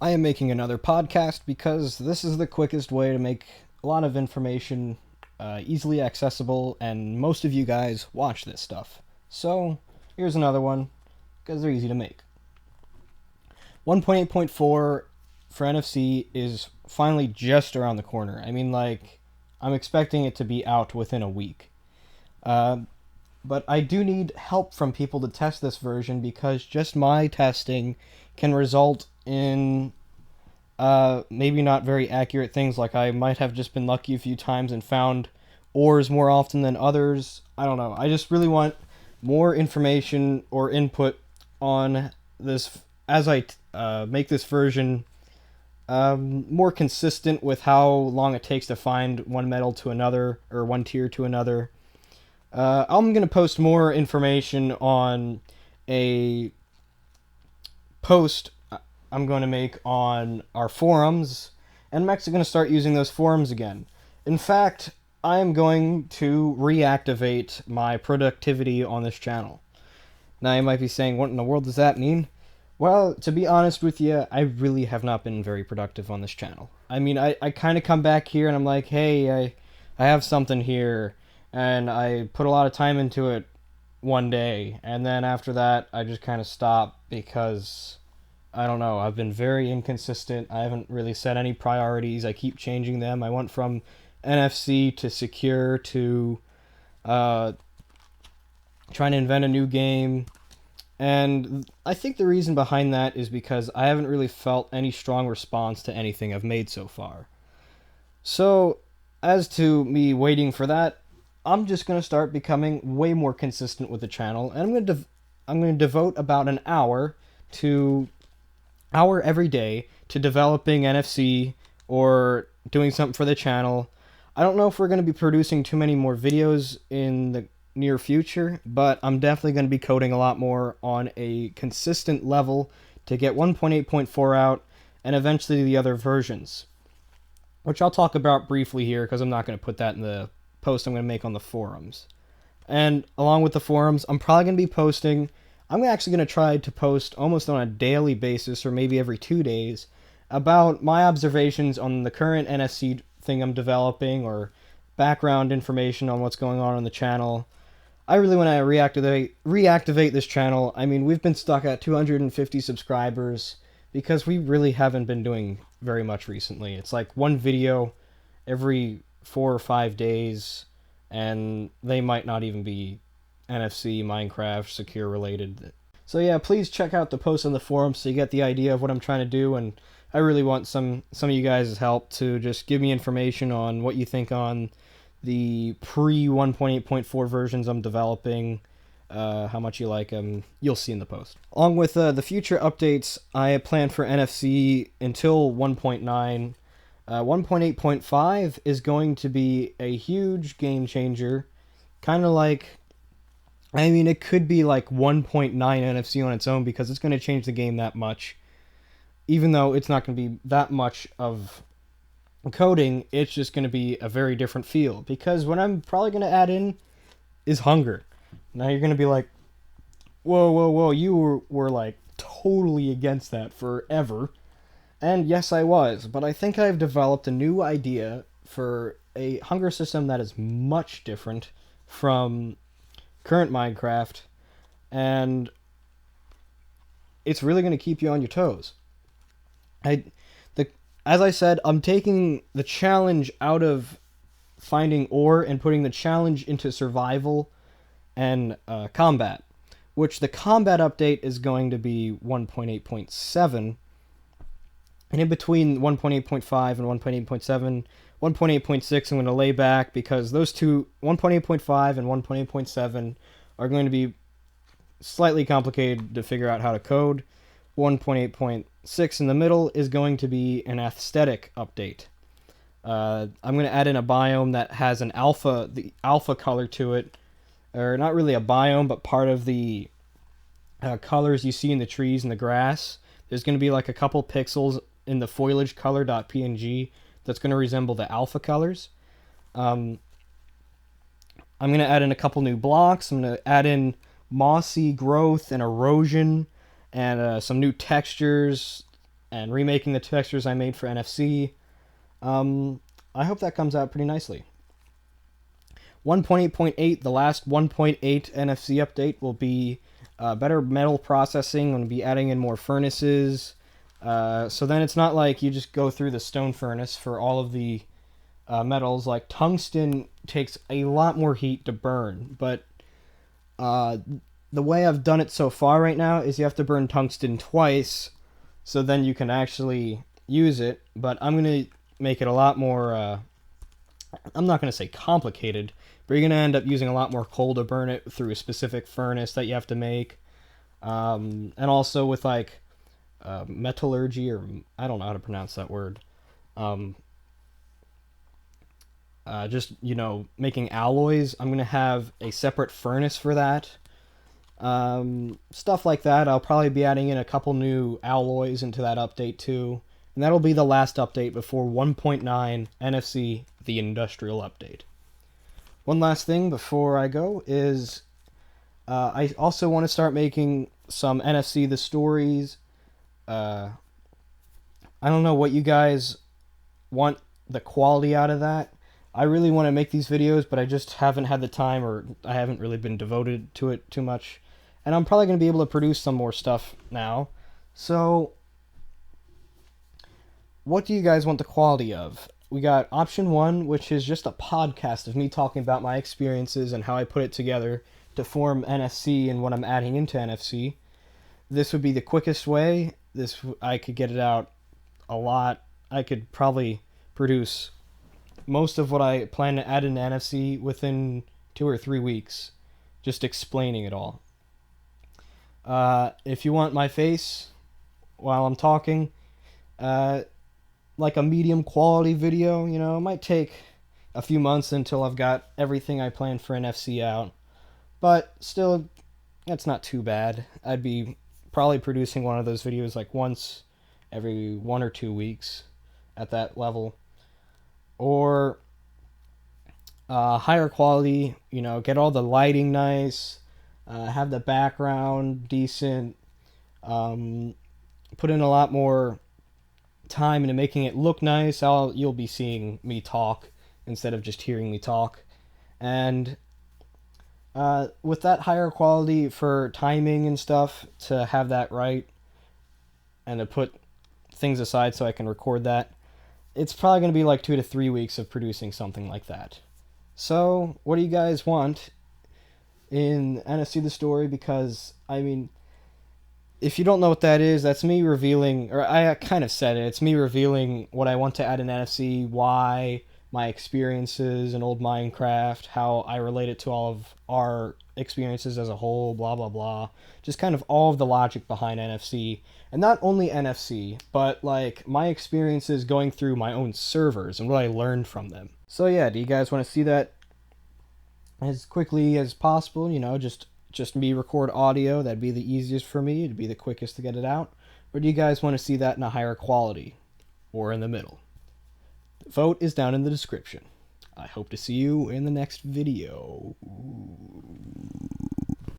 I am making another podcast because this is the quickest way to make a lot of information easily accessible, and most of you guys watch this stuff. So, here's another one, because they're easy to make. 1.8.4 for NFC is finally just around the corner. I'm expecting it to be out within a week. But I do need help from people to test this version because just my testing can result in maybe not very accurate things. Like I might have just been lucky a few times and found ores more often than others. I don't know. I just really want more information or input on this as I make this version more consistent with how long it takes to find one metal to another or one tier to another. I'm going to post more information on a post I'm going to make on our forums, and I'm actually going to start using those forums again. In fact, I am going to reactivate my productivity on this channel. Now, you might be saying, what in the world does that mean? Well, to be honest with you, I really have not been very productive on this channel. I kind of come back here and I'm like, hey, I have something here, and I put a lot of time into it one day, and then after that, I just kind of stop because I don't know. I've been very inconsistent. I haven't really set any priorities. I keep changing them. I went from NFC to secure to uh, trying to invent a new game. And I think the reason behind that is because I haven't really felt any strong response to anything I've made so far. So, as to me waiting for that, I'm just going to start becoming way more consistent with the channel, and I'm going to devote about an hour every day to developing NFC or doing something for the channel. I don't know if we're going to be producing too many more videos in the near future, but I'm definitely going to be coding a lot more on a consistent level to get 1.8.4 out and eventually the other versions, which I'll talk about briefly here because I'm not going to put that in the post I'm going to make on the forums. And along with the forums, I'm probably going to be posting. I'm actually going to try to post almost on a daily basis or maybe every 2 days about my observations on the current NFC thing I'm developing or background information on what's going on the channel. I really want to reactivate this channel. We've been stuck at 250 subscribers because we really haven't been doing very much recently. It's like one video every 4 or 5 days, and they might not even be NFC, Minecraft, secure related. So yeah, please check out the post on the forum so you get the idea of what I'm trying to do, and I really want some of you guys' help to just give me information on what you think on the pre 1.8.4 versions I'm developing, how much you like them. You'll see in the post. Along with the future updates I plan for NFC until 1.9, 1.8.5 is going to be a huge game changer. Kind of like, it could be like 1.9 NFC on its own because it's going to change the game that much. Even though it's not going to be that much of coding, it's just going to be a very different feel. Because what I'm probably going to add in is hunger. Now you're going to be like, whoa, whoa, whoa, you were like totally against that forever. And yes, I was, but I think I've developed a new idea for a hunger system that is much different from current Minecraft, and it's really going to keep you on your toes. As I said, I'm taking the challenge out of finding ore and putting the challenge into survival and combat, which the combat update is going to be 1.8.7. And in between 1.8.5 and 1.8.7, 1.8.6 I'm going to lay back because those two, 1.8.5 and 1.8.7, are going to be slightly complicated to figure out how to code. 1.8.6 in the middle is going to be an aesthetic update. I'm going to add in a biome that has the alpha color to it, or not really a biome, but part of the colors you see in the trees and the grass. There's going to be like a couple pixels in the foliage color.png that's going to resemble the alpha colors. I'm going to add in a couple new blocks. I'm going to add in mossy growth and erosion and some new textures and remaking the textures I made for NFC. I hope that comes out pretty nicely. 1.8.8, the last 1.8 NFC update, will be better metal processing. I'm going to be adding in more furnaces. So then it's not like you just go through the stone furnace for all of the metals. Like tungsten takes a lot more heat to burn, but the way I've done it so far right now is you have to burn tungsten twice, so then you can actually use it. But I'm going to make it a lot more, I'm not going to say complicated, but you're going to end up using a lot more coal to burn it through a specific furnace that you have to make. And also with like metallurgy, or I don't know how to pronounce that word. Just, making alloys. I'm going to have a separate furnace for that. Stuff like that. I'll probably be adding in a couple new alloys into that update too. And that'll be the last update before 1.9 NFC, the industrial update. One last thing before I go is I also want to start making some NFC the stories. I don't know what you guys want the quality out of that. I really want to make these videos, but I just haven't had the time, or I haven't really been devoted to it too much. And I'm probably going to be able to produce some more stuff now. So, what do you guys want the quality of? We got option 1, which is just a podcast of me talking about my experiences and how I put it together to form NFC and what I'm adding into NFC. This would be the quickest way. I could get it out a lot. I could probably produce most of what I plan to add into NFC within 2 or 3 weeks, just explaining it all. If you want my face while I'm talking, like a medium quality video, it might take a few months until I've got everything I planned for NFC out, but still, that's not too bad. I'd be probably producing one of those videos like once every 1 or 2 weeks at that level. Or higher quality, get all the lighting nice, have the background decent, put in a lot more time into making it look nice. You'll be seeing me talk instead of just hearing me talk. And with that higher quality for timing and stuff, to have that right and to put things aside so I can record that, it's probably going to be like 2 to 3 weeks of producing something like that. So, what do you guys want in NFC the Story? Because, if you don't know what that is, that's me revealing, or I kind of said it, it's me revealing what I want to add in NFC, why, my experiences in old Minecraft, how I relate it to all of our experiences as a whole, blah, blah, blah. Just kind of all of the logic behind NFC. And not only NFC, but like my experiences going through my own servers and what I learned from them. So yeah, do you guys want to see that as quickly as possible? Just me record audio. That'd be the easiest for me. It'd be the quickest to get it out. Or do you guys want to see that in a higher quality? Or in the middle? The vote is down in the description. I hope to see you in the next video.